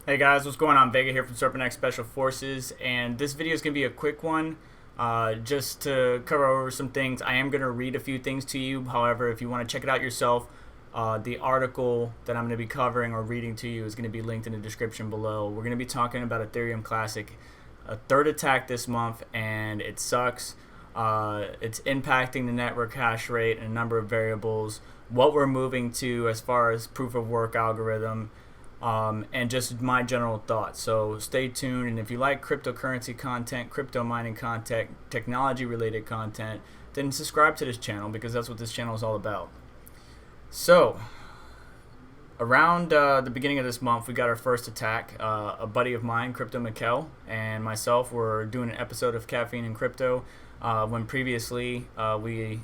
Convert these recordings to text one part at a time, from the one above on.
Hey guys, what's going on? Vega here from Serpent Special Forces, and this video is going to be a quick one, just to cover over some things. I am going to read a few things to you. However, if you want to check it out yourself, the article that I'm going to be covering or reading to you is going to be linked in the description below. We're going to be talking about Ethereum Classic, a third attack this month, and it sucks. It's impacting the network hash rate and a number of variables, what we're moving to as far as proof of work algorithm, and just my general thoughts. So stay tuned, and if you like cryptocurrency content, crypto mining content, technology related content, then subscribe to this channel, because that's what this channel is all about. So around the beginning of this month, we got our first attack. A buddy of mine, Crypto Mikkel, and myself were doing an episode of Caffeine and Crypto, when previously we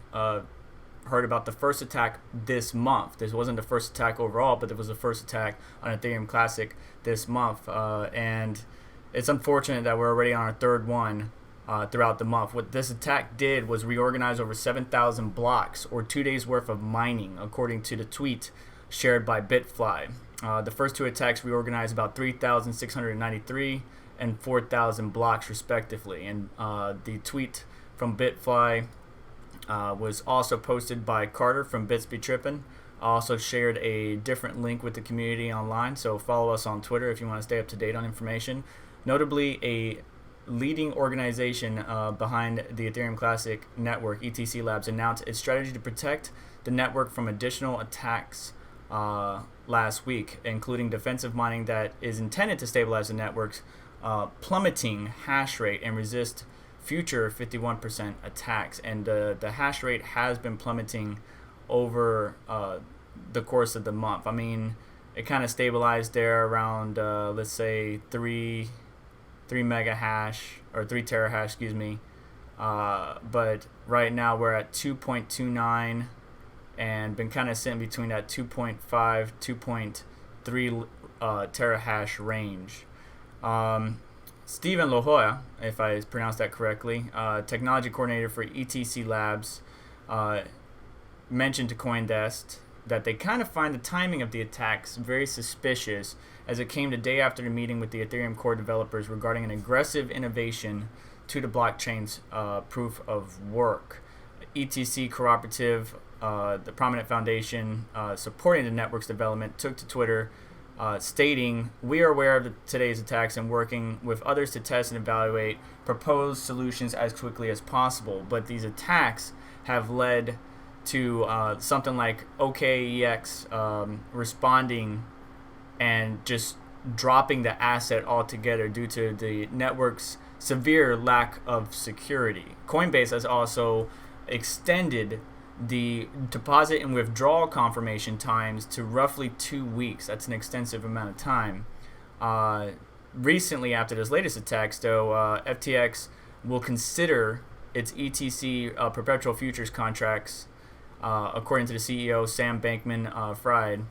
heard about the first attack this month. This wasn't the first attack overall, but it was the first attack on Ethereum Classic this month, and it's unfortunate that we're already on our third one throughout the month. What this attack did was reorganize over 7,000 blocks, or 2 days worth of mining, according to the tweet shared by BitFly. The first two attacks reorganized about 3,693 and 4,000 blocks respectively, and the tweet from BitFly was also posted by Carter from Bits Be Trippin'. I also shared a different link with the community online, so follow us on Twitter if you want to stay up to date on information. Notably, a leading organization behind the Ethereum Classic network, ETC Labs, announced its strategy to protect the network from additional attacks last week, including defensive mining that is intended to stabilize the network's plummeting hash rate and resist future 51% attacks. And the hash rate has been plummeting over the course of the month. I mean, it kind of stabilized there around let's say 3 mega hash, or 3 terahash, excuse me, but right now we're at 2.29 and been kind of sitting between that 2.5 2.3 terahash range. Steven Lohoya, if I pronounced that correctly, technology coordinator for ETC Labs, mentioned to CoinDesk that they kind of find the timing of the attacks very suspicious, as it came the day after the meeting with the Ethereum core developers regarding an aggressive innovation to the blockchain's proof of work. ETC Cooperative, the prominent foundation supporting the network's development, took to Twitter, stating, "We are aware of today's attacks and working with others to test and evaluate proposed solutions as quickly as possible. But these attacks have led to something like OKEX responding and just dropping the asset altogether due to the network's severe lack of security. Coinbase has also extended the deposit and withdrawal confirmation times to roughly 2 weeks. That's an extensive amount of time. Recently, after this latest attacks, though, FTX will consider its ETC perpetual futures contracts, according to the CEO, Sam Bankman-Fried.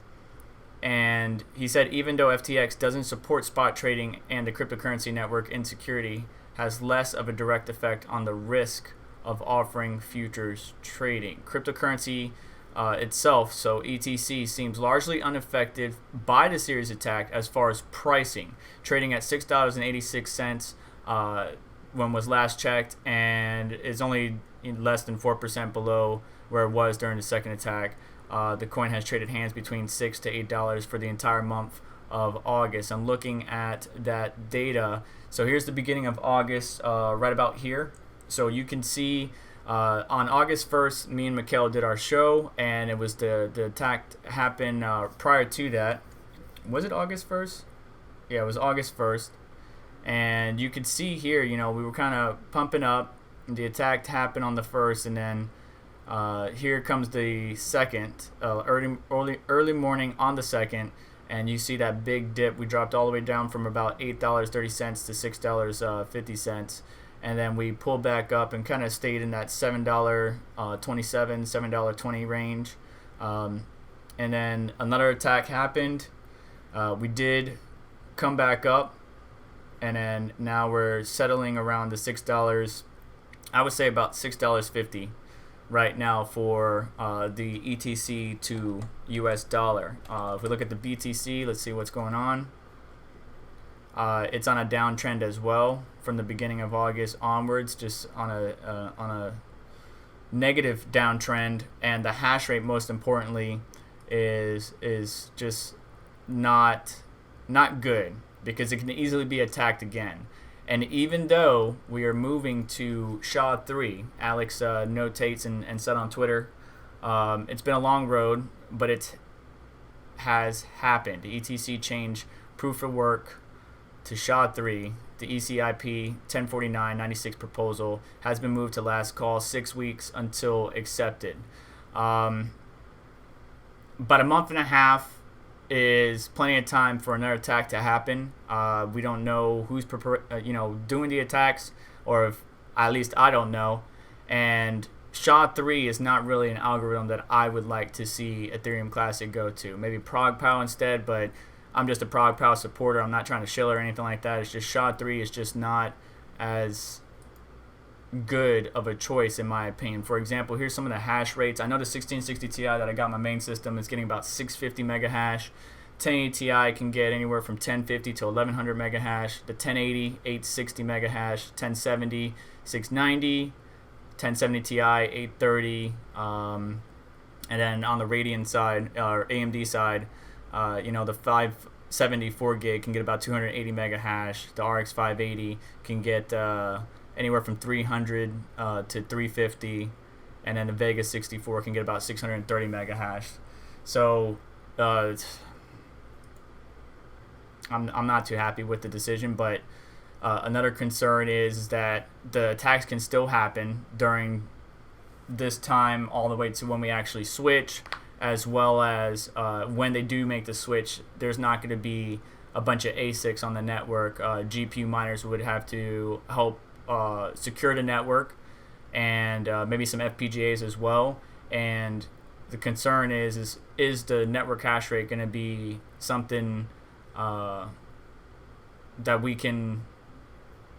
And he said, even though FTX doesn't support spot trading and the cryptocurrency network insecurity has less of a direct effect on the risk of offering futures trading. Cryptocurrency itself, so ETC, seems largely unaffected by the series attack as far as pricing, trading at $6.86 when was last checked, and is only less than 4% below where it was during the second attack. The coin has traded hands between $6 to $8 for the entire month of August. I'm looking at that data. So here's the beginning of August, right about here. So you can see on August 1st, me and Mikkel did our show, and it was the attack happened prior to that. Was it August 1st? Yeah, it was August 1st. And you could see here, you know, we were kind of pumping up. The attack happened on the 1st, and then here comes the 2nd, early morning on the 2nd, and you see that big dip. We dropped all the way down from about $8.30 to $6.50. And then we pulled back up and kind of stayed in that $7.27, $7.20 range. And then another attack happened. We did come back up, and then now we're settling around the $6. I would say about $6.50 right now for the ETC to US dollar. If we look at the BTC, let's see what's going on. It's on a downtrend as well from the beginning of August onwards, just on a negative downtrend. And the hash rate, most importantly, is just not good, because it can easily be attacked again. And even though we are moving to SHA-3, Alex notates and said on Twitter, it's been a long road, but it has happened. The ETC changed proof of work to SHA-3. The ECIP 1049-96 proposal has been moved to last call, 6 weeks until accepted. About a month and a half is plenty of time for another attack to happen. We don't know who's doing the attacks, or if, at least I don't know. And SHA-3 is not really an algorithm that I would like to see Ethereum Classic go to. Maybe PoW instead, but I'm just a PoW supporter. I'm not trying to shill or anything like that. It's just SHA-3 is just not as good of a choice in my opinion. For example, here's some of the hash rates. I know the 1660 Ti that I got in my main system is getting about 650 mega hash. 1080 Ti can get anywhere from 1050 to 1100 mega hash. The 1080 860 mega hash. 1070 690. 1070 Ti 830. And then on the Radeon side or AMD side, the 574 gig can get about 280 mega hash. The RX 580 can get anywhere from 300 to 350, and then the Vega 64 can get about 630 mega hash. So I'm not too happy with the decision, but another concern is that the attacks can still happen during this time all the way to when we actually switch, as well as when they do make the switch, there's not going to be a bunch of ASICs on the network. GPU miners would have to help secure the network, and maybe some FPGAs as well. And the concern is the network hash rate going to be something that we can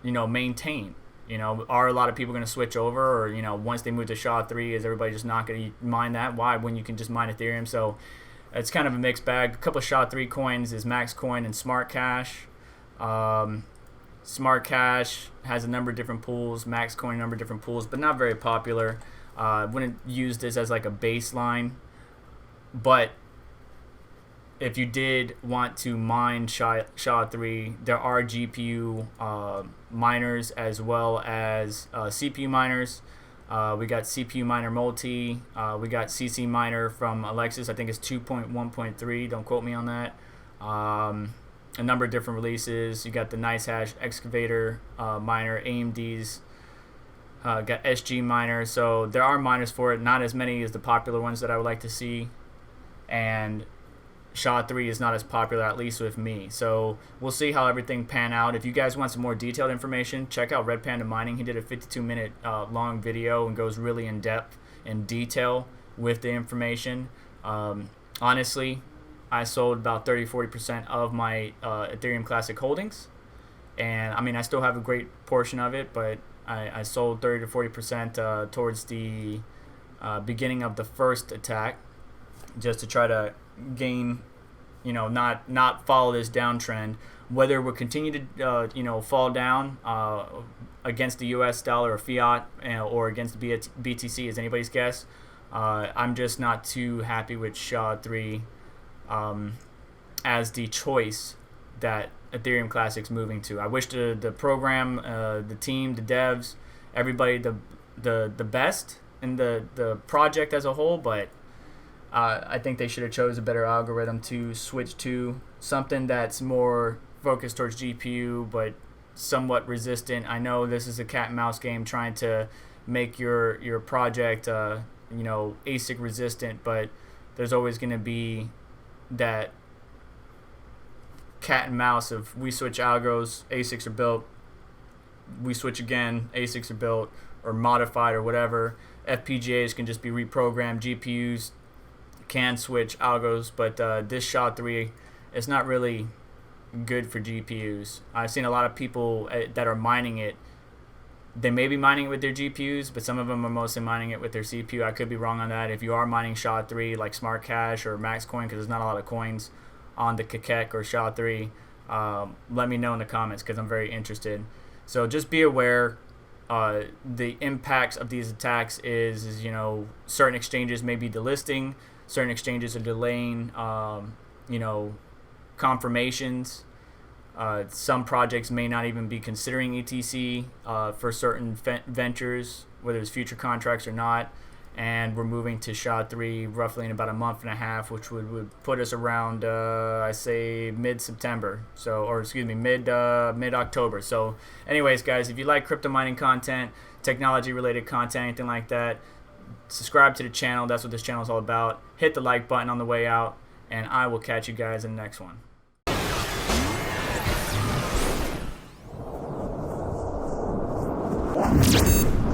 maintain? Are a lot of people going to switch over, or once they move to SHA-3, is everybody just not going to mine that? Why, when you can just mine Ethereum? So it's kind of a mixed bag. A couple of SHA-3 coins is MaxCoin and Smart Cash. Smart Cash has a number of different pools, MaxCoin a number of different pools, but not very popular. Wouldn't use this as like a baseline, but if you did want to mine SHA-3, there are GPU miners as well as CPU miners. We got CPU miner multi. We got CC miner from Alexis. I think it's 2.1.3. Don't quote me on that. A number of different releases. You got the NiceHash excavator miner, AMD's got SG miner. So there are miners for it, not as many as the popular ones that I would like to see. And SHA-3 is not as popular, at least with me. So we'll see how everything pan out. If you guys want some more detailed information, check out Red Panda Mining. He did a 52-minute long video and goes really in depth and detail with the information. Honestly, I sold about 30-40% of my Ethereum Classic holdings, and I still have a great portion of it, but I sold 30 to 40% towards the beginning of the first attack, just to try to gain, not follow this downtrend. Whether we'll continue to fall down against the U.S. dollar or fiat or against the BTC is anybody's guess. I'm just not too happy with SHA-3 as the choice that Ethereum Classic's moving to. I wish the program, the team, the devs, everybody the best in the project as a whole, but I think they should have chose a better algorithm to switch to, something that's more focused towards GPU but somewhat resistant. I know this is a cat and mouse game trying to make your project ASIC resistant, but there's always going to be that cat and mouse of we switch algos, ASICs are built, we switch again, ASICs are built or modified or whatever. FPGAs can just be reprogrammed, GPUs can switch algos, but this SHA-3 is not really good for GPUs. I've seen a lot of people that are mining it. They may be mining it with their GPUs, but some of them are mostly mining it with their CPU. I could be wrong on that. If you are mining SHA-3 like Smart Cash or MaxCoin, because there's not a lot of coins on the Kakek or SHA-3, let me know in the comments, because I'm very interested. So just be aware. The impacts of these attacks is you know, certain exchanges may be delisting, certain exchanges are delaying you know, confirmations. Some projects may not even be considering ETC for certain ventures, whether it's future contracts or not. And we're moving to SHA-3 roughly in about a month and a half, which would put us around, I say, mid-September. So, or excuse me, mid-October. So, anyways, guys, if you like crypto mining content, technology-related content, anything like that, subscribe to the channel. That's what this channel is all about. Hit the like button on the way out, and I will catch you guys in the next one.